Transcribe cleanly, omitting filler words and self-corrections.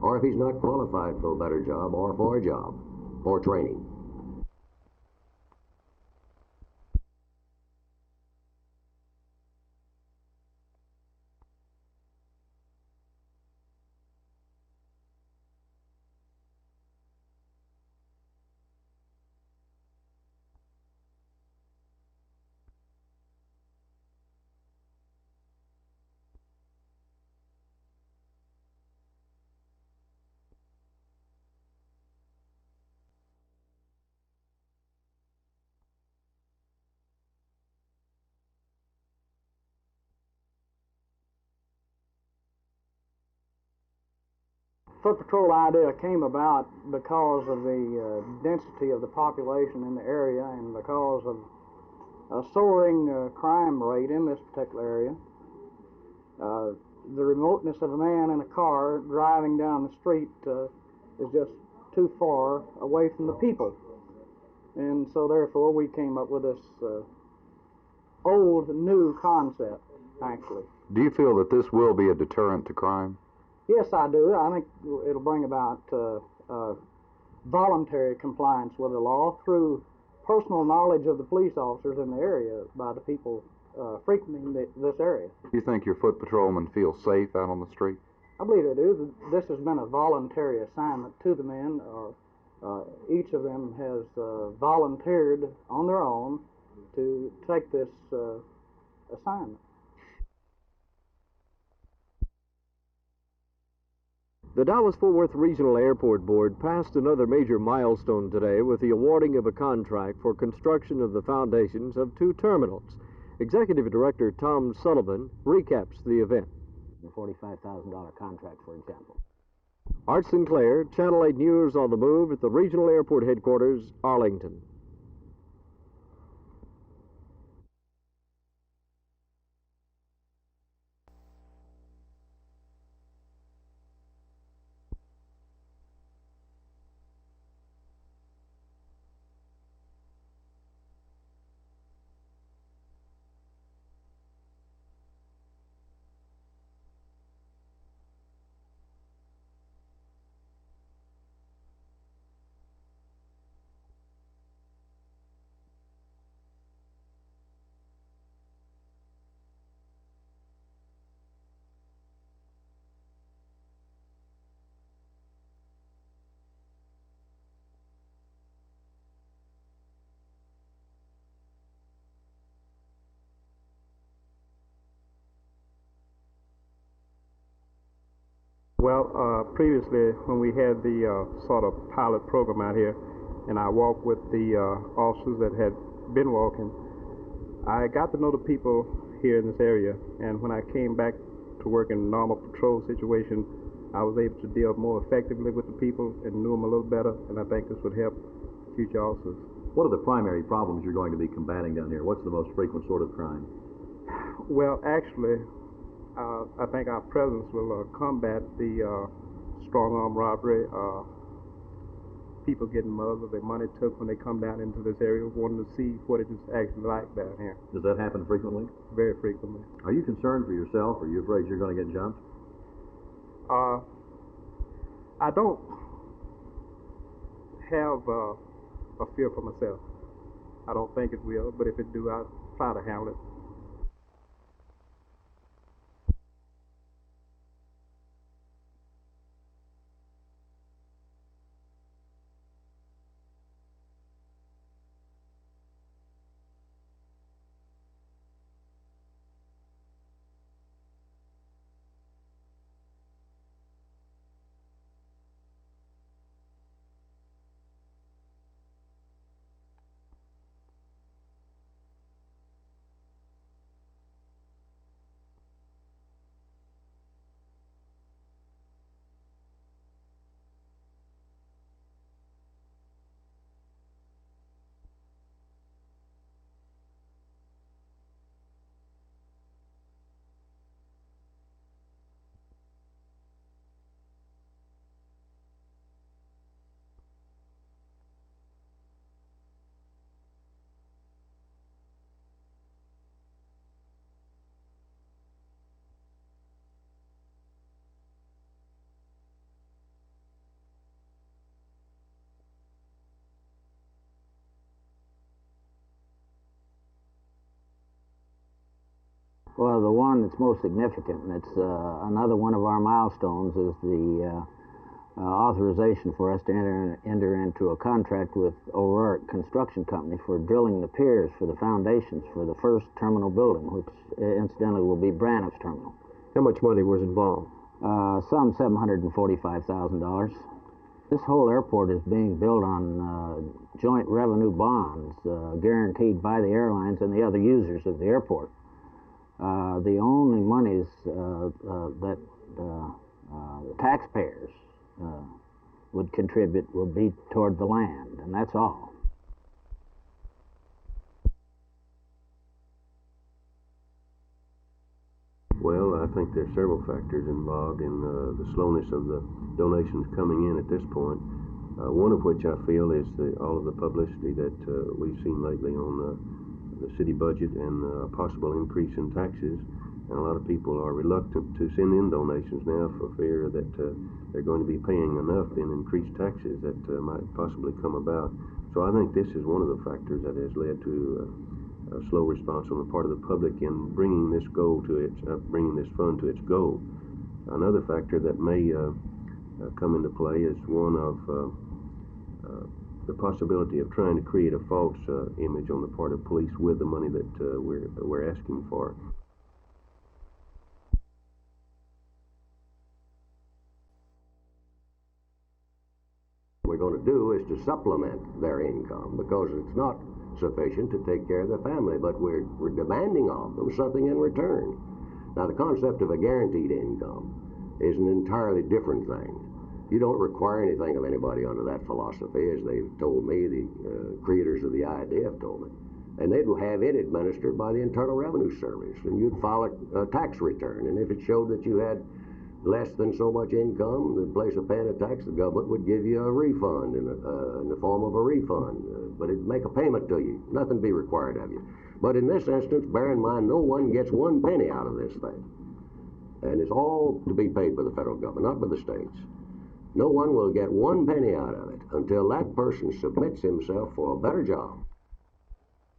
or if he's not qualified for a better job or for a job or training. Foot patrol idea came about because of the density of the population in the area and because of a soaring crime rate in this particular area. The remoteness of a man in a car driving down the street is just too far away from the people. And so therefore we came up with this old new concept, actually. Do you feel that this will be a deterrent to crime? Yes, I do. I think it'll bring about voluntary compliance with the law through personal knowledge of the police officers in the area by the people frequenting this area. Do you think your foot patrolmen feel safe out on the street? I believe they do. This has been a voluntary assignment to the men. Each of them has volunteered on their own to take this assignment. The Dallas-Fort Worth Regional Airport Board passed another major milestone today with the awarding of a contract for construction of the foundations of 2 terminals. Executive Director Tom Sullivan recaps the event. The $45,000 contract, for example. Art Sinclair, Channel 8 News on the Move at the Regional Airport Headquarters, Arlington. Well, previously when we had the sort of pilot program out here, and I walked with the officers that had been walking, I got to know the people here in this area, and when I came back to work in a normal patrol situation, I was able to deal more effectively with the people and knew them a little better, and I think this would help future officers. What are the primary problems you're going to be combating down here? What's the most frequent sort of crime? Well, actually, I think our presence will combat the strong-arm robbery, people getting mugged, their money took when they come down into this area, wanting to see what it is actually like down here. Does that happen frequently? Very frequently. Are you concerned for yourself? Are you afraid you're going to get jumped? I don't have a fear for myself. I don't think it will, but if it do, I'll try to handle it. Well, the one that's most significant, and it's another one of our milestones, is the authorization for us to enter into a contract with O'Rourke Construction Company for drilling the piers for the foundations for the first terminal building, which incidentally will be Braniff's terminal. How much money was involved? Some $745,000. This whole airport is being built on joint revenue bonds guaranteed by the airlines and the other users of the airport. The only monies that the taxpayers would contribute would be toward the land, and that's all. Well, I think there's several factors involved in the slowness of the donations coming in at this point. One of which I feel is all of the publicity that we've seen lately on the city budget and a possible increase in taxes. And a lot of people are reluctant to send in donations now for fear that they're going to be paying enough in increased taxes that might possibly come about. So I think this is one of the factors that has led to a slow response on the part of the public in bringing this bringing this fund to its goal. Another factor that may come into play is one of the possibility of trying to create a false image on the part of police with the money that we're asking for. What we're going to do is to supplement their income because it's not sufficient to take care of their family, but we're demanding of them something in return. Now, the concept of a guaranteed income is an entirely different thing. You don't require anything of anybody under that philosophy, as they've told me, the creators of the idea have told me. And they'd have it administered by the Internal Revenue Service, and you'd file a tax return, and if it showed that you had less than so much income, in place of paying a tax, the government would give you a refund in the form of a refund, but it'd make a payment to you. Nothing be required of you. But in this instance, bear in mind, no one gets 1 penny out of this thing. And it's all to be paid by the federal government, not by the states. No one will get 1 penny out of it until that person submits himself for a better job.